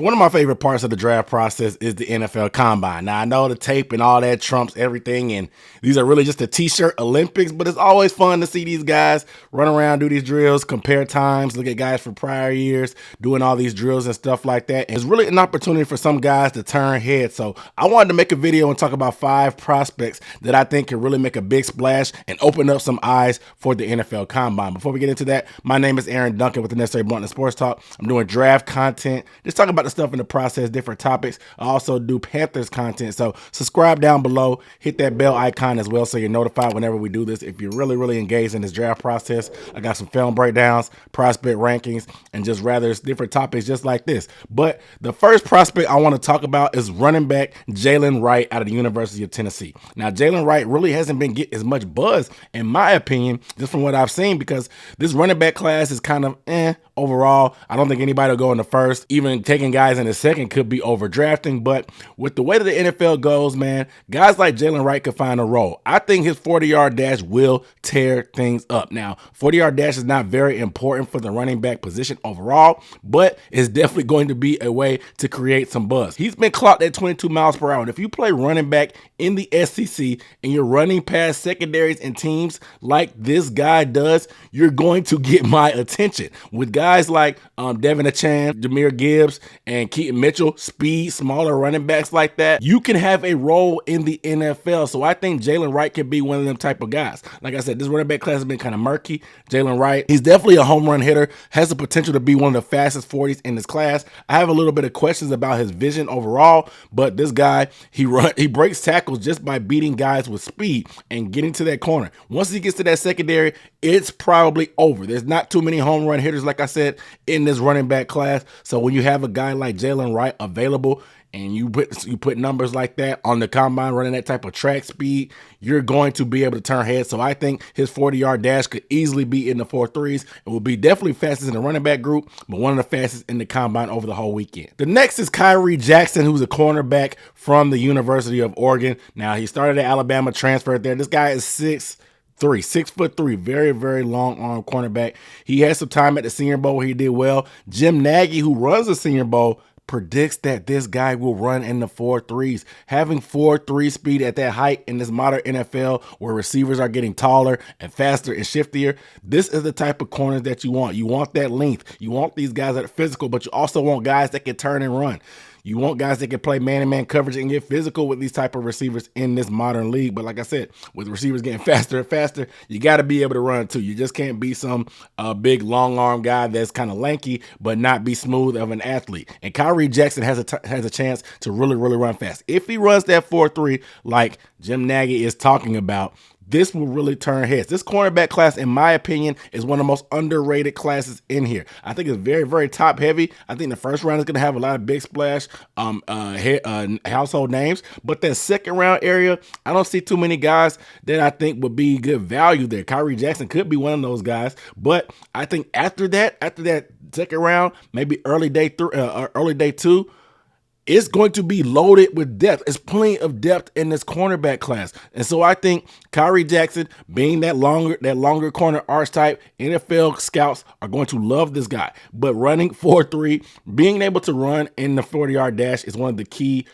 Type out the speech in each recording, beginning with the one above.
One of my favorite parts of the draft process is the NFL Combine. Now, I know the tape and all that trumps everything, and these are really just the t-shirt Olympics, but it's always fun to see these guys run around, do these drills, compare times, look at guys from prior years, doing all these drills and stuff like that. And it's really an opportunity for some guys to turn heads. So I wanted to make a video and talk about 5 prospects that I think can really make a big splash and open up some eyes for the NFL Combine. Before we get into that, my name is Aaron Duncan with the Necessary Blunt and Sports Talk. I'm doing draft content, just talking about the stuff in the process, different topics. I also do Panthers content. So subscribe down below, hit that bell icon as well so you're notified whenever we do this. If you're really engaged in this draft process, I got some film breakdowns, prospect rankings, and just rather different topics just like this. But the first prospect I want to talk about is running back Jaylen Wright out of the University of Tennessee. Now, Jaylen Wright really hasn't been getting as much buzz, in my opinion, just from what I've seen, because this running back class is kind of overall. I don't think anybody will go in the first. Even taking guys in the second could be overdrafting. But with the way that the NFL goes, man, guys like Jaylen Wright could find a role. I think his 40-yard dash will tear things up. Now, 40-yard dash is not very important for the running back position overall, but it's definitely going to be a way to create some buzz. He's been clocked at 22 miles per hour. And if you play running back in the SEC and you're running past secondaries and teams like this guy does, you're going to get my attention. With guys like Devin Achan, Jahmyr Gibbs, and Keaton Mitchell, speed, smaller running backs like that, you can have a role in the NFL. So I think Jaylen Wright can be one of them type of guys. Like I said, this running back class has been kind of murky. Jaylen Wright, he's definitely a home run hitter, has the potential to be one of the fastest 40s in this class. I have a little bit of questions about his vision overall, but this guy, he breaks tackles just by beating guys with speed and getting to that corner. Once he gets to that secondary, it's probably over. There's not too many home run hitters, like I said, in this running back class. So when you have a guy like Jaylen Wright available and you put numbers like that on the combine, running that type of track speed, you're going to be able to turn heads. So I think his 40-yard dash could easily be in the 4.3s. It will be definitely fastest in the running back group, but one of the fastest in the combine over the whole weekend. The next is Kyrie Jackson, who's a cornerback from the University of Oregon. Now, he started at Alabama, transferred there. This guy is 6'3", very long arm cornerback. He had some time at the Senior Bowl where he did well. Jim Nagy, who runs the Senior Bowl, predicts that this guy will run in the 4.3s. Having 4.3 speed at that height in this modern NFL where receivers are getting taller and faster and shiftier, this is the type of corners that you want. You want that length. You want these guys that are physical, but you also want guys that can turn and run. You want guys that can play man-to-man coverage and get physical with these type of receivers in this modern league. But like I said, with receivers getting faster and faster, you got to be able to run too. You just can't be some big long arm guy that's kind of lanky but not be smooth of an athlete. And Kyrie Jackson has a chance to really run fast. If he runs that 4.3 like Jim Nagy is talking about, this will really turn heads. This cornerback class, in my opinion, is one of the most underrated classes in here. I think it's very top heavy. I think the first round is going to have a lot of big splash household names, but that second round area, I don't see too many guys that I think would be good value there. Kyrie Jackson could be one of those guys, but I think after that second round, maybe early day 2, it's going to be loaded with depth. There's plenty of depth in this cornerback class. And so I think Kyrie Jackson, being that longer corner arch type, NFL scouts are going to love this guy. But running 4.3, being able to run in the 40-yard dash is one of the key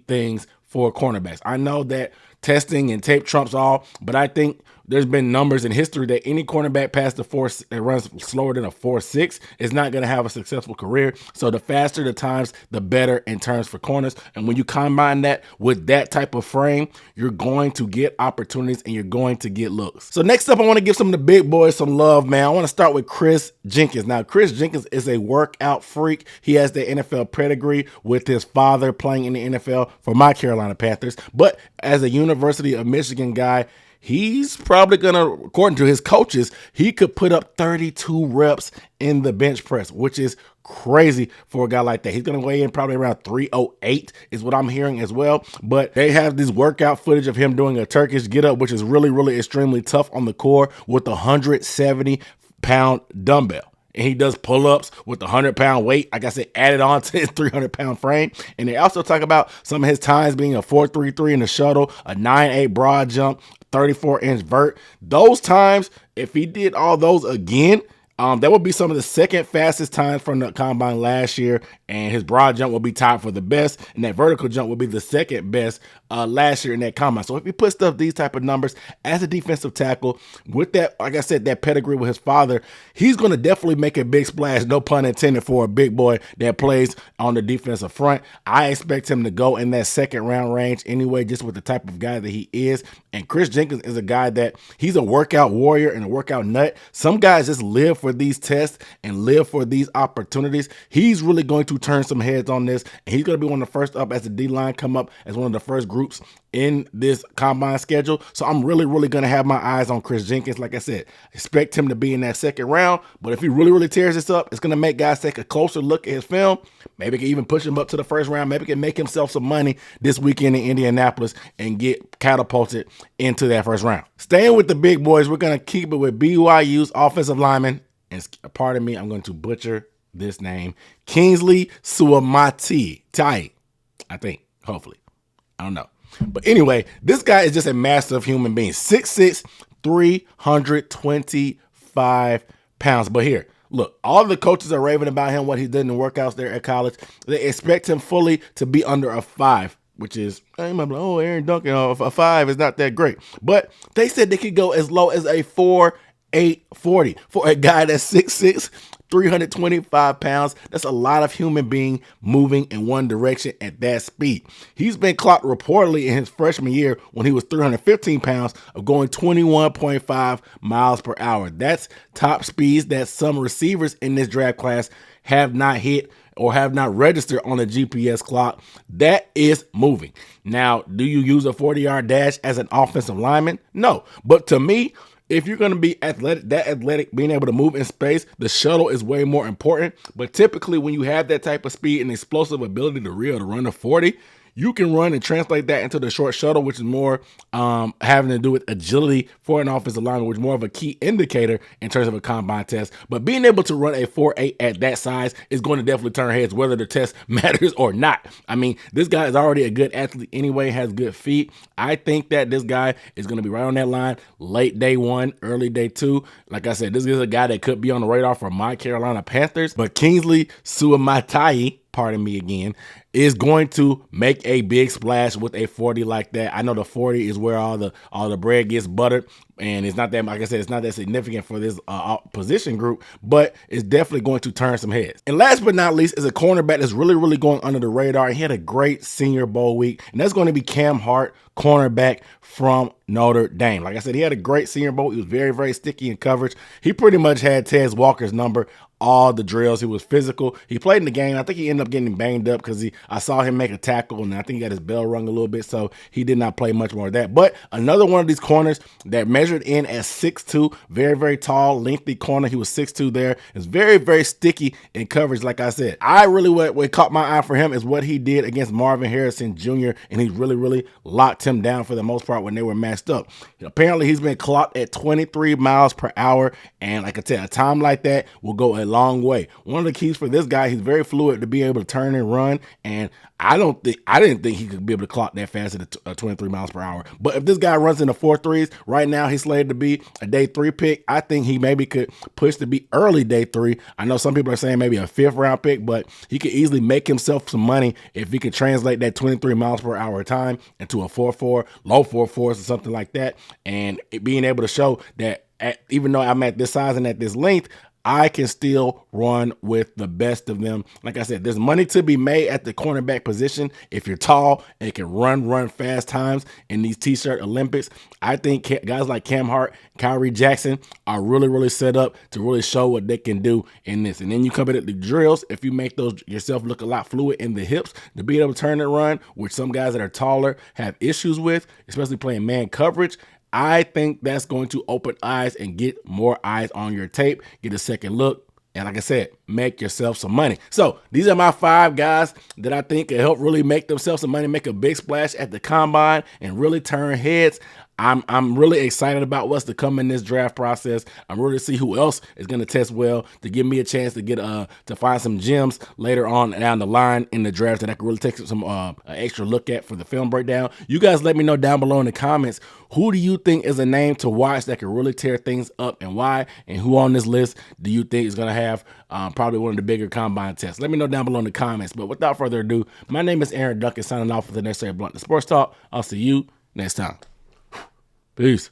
things for cornerbacks. I know that testing and tape trumps all, but I think there's been numbers in history that any cornerback past the 4 that runs slower than a 4.6 is not going to have a successful career. So the faster the times, the better in terms for corners. And when you combine that with that type of frame, you're going to get opportunities and you're going to get looks. So next up, I want to give some of the big boys some love, man. I want to start with Chris Jenkins. Now, Chris Jenkins is a workout freak. He has the NFL pedigree with his father playing in the NFL for my Carolina Panthers. But as a University of Michigan guy, he's probably going to, according to his coaches, he could put up 32 reps in the bench press, which is crazy for a guy like that. He's going to weigh in probably around 308 is what I'm hearing as well. But they have this workout footage of him doing a Turkish get up, which is really extremely tough on the core with a 170-pound dumbbell. And he does pull-ups with the 100-pound weight, like I said, added on to his 300-pound frame. And they also talk about some of his times being a 4.33 in the shuttle, a 9.8 broad jump, 34-inch vert. Those times, if he did all those again, That would be some of the second fastest times from the combine last year, and his broad jump will be tied for the best, and that vertical jump will be the second best last year in that combine. So if you put stuff these type of numbers as a defensive tackle with that, like I said, that pedigree with his father, he's going to definitely make a big splash. No pun intended for a big boy that plays on the defensive front. I expect him to go in that second round range anyway, just with the type of guy that he is. And Chris Jenkins is a guy that he's a workout warrior and a workout nut. Some guys just live for these tests and live for these opportunities. He's really going to turn some heads on this, and he's going to be one of the first up as the D-line come up as one of the first groups in this combine schedule. So I'm really going to have my eyes on Chris Jenkins. Like I said, expect him to be in that second round, but if he really tears this up, it's going to make guys take a closer look at his film. Maybe can even push him up to the first round. Maybe can make himself some money this weekend in Indianapolis and get catapulted into that first round. Staying with the big boys, we're going to keep it with BYU's offensive lineman, and pardon me, I'm going to butcher this name, Kingsley Suame, I think, hopefully. I don't know. But anyway, this guy is just a massive human being. 6'6", 325 pounds. But here, look, all the coaches are raving about him, what he did in the workouts there at college. They expect him fully to be under a 5, which is, you might be like, oh, Aaron Duncan, a 5 is not that great. But they said they could go as low as a 4.8 40 for a guy that's 6'6", 325 pounds. That's a lot of human being moving in one direction at that speed. He's been clocked reportedly in his freshman year when he was 315 pounds of going 21.5 miles per hour. That's top speeds that some receivers in this draft class have not hit or have not registered on a GPS clock. That is moving. Now, do you use a 40-yard dash as an offensive lineman? No. But to me, if you're going to be athletic, being able to move in space, the shuttle is way more important. But typically when you have that type of speed and explosive ability to run a 40, you can run and translate that into the short shuttle, which is more having to do with agility for an offensive lineman, which is more of a key indicator in terms of a combine test. But being able to run a 4.8 at that size is going to definitely turn heads, whether the test matters or not. I mean, this guy is already a good athlete anyway, has good feet. I think that this guy is going to be right on that line, late day 1, early day 2. Like I said, this is a guy that could be on the radar for my Carolina Panthers. But Kingsley Suame, pardon me again, is going to make a big splash with a 40 like that. I know the 40 is where all the bread gets buttered, and it's not that, like I said, it's not that significant for this position group, but it's definitely going to turn some heads. And last but not least is a cornerback that's really going under the radar. He had a great Senior Bowl week, and that's going to be Cam Hart, cornerback from Notre Dame. Like I said, he had a great Senior Bowl. He was very sticky in coverage. He pretty much had Tez Walker's number all the drills. He was physical. He played in the game. I think he ended up getting banged up because I saw him make a tackle, and I think he got his bell rung a little bit, so he did not play much more of that. But another one of these corners that measured in at 6'2", very tall, lengthy corner. He was 6'2" there. It's very sticky in coverage, like I said. I really, what caught my eye for him is what he did against Marvin Harrison Jr., and he really locked him down for the most part when they were matched up. Apparently, he's been clocked at 23 miles per hour, and like I said, a time like that will go a long way. One of the keys for this guy, he's very fluid to be able to turn and run, and I didn't think he could be able to clock that fast at 23 miles per hour. But if this guy runs in the 4.3s, right now he's slated to be a day 3 pick. I think he maybe could push to be early day 3. I know some people are saying maybe a 5th round pick, but he could easily make himself some money if he could translate that 23 miles per hour time into a 4.4, low 4.4s or something like that, and being able to show that even though I'm at this size and at this length, I can still run with the best of them. Like I said, there's money to be made at the cornerback position if you're tall and can run fast times in these T-shirt Olympics. I think guys like Cam Hart, Kyrie Jackson are really set up to really show what they can do in this. And then you come at the drills, if you make those yourself look a lot fluid in the hips to be able to turn and run, which some guys that are taller have issues with, especially playing man coverage, I think that's going to open eyes and get more eyes on your tape, get a second look, and like I said, make yourself some money. So these are my 5 guys that I think can help really make themselves some money, make a big splash at the combine, and really turn heads. I'm really excited about what's to come in this draft process. I'm really to see who else is going to test well to give me a chance to get to find some gems later on down the line in the draft that I can really take some an extra look at for the film breakdown. You guys let me know down below in the comments, who do you think is a name to watch that can really tear things up and why, and who on this list do you think is going to have probably one of the bigger combine tests? Let me know down below in the comments. But without further ado, my name is Aaron Duncan signing off for the Necessary Blunt Sports Talk. I'll see you next time. Peace.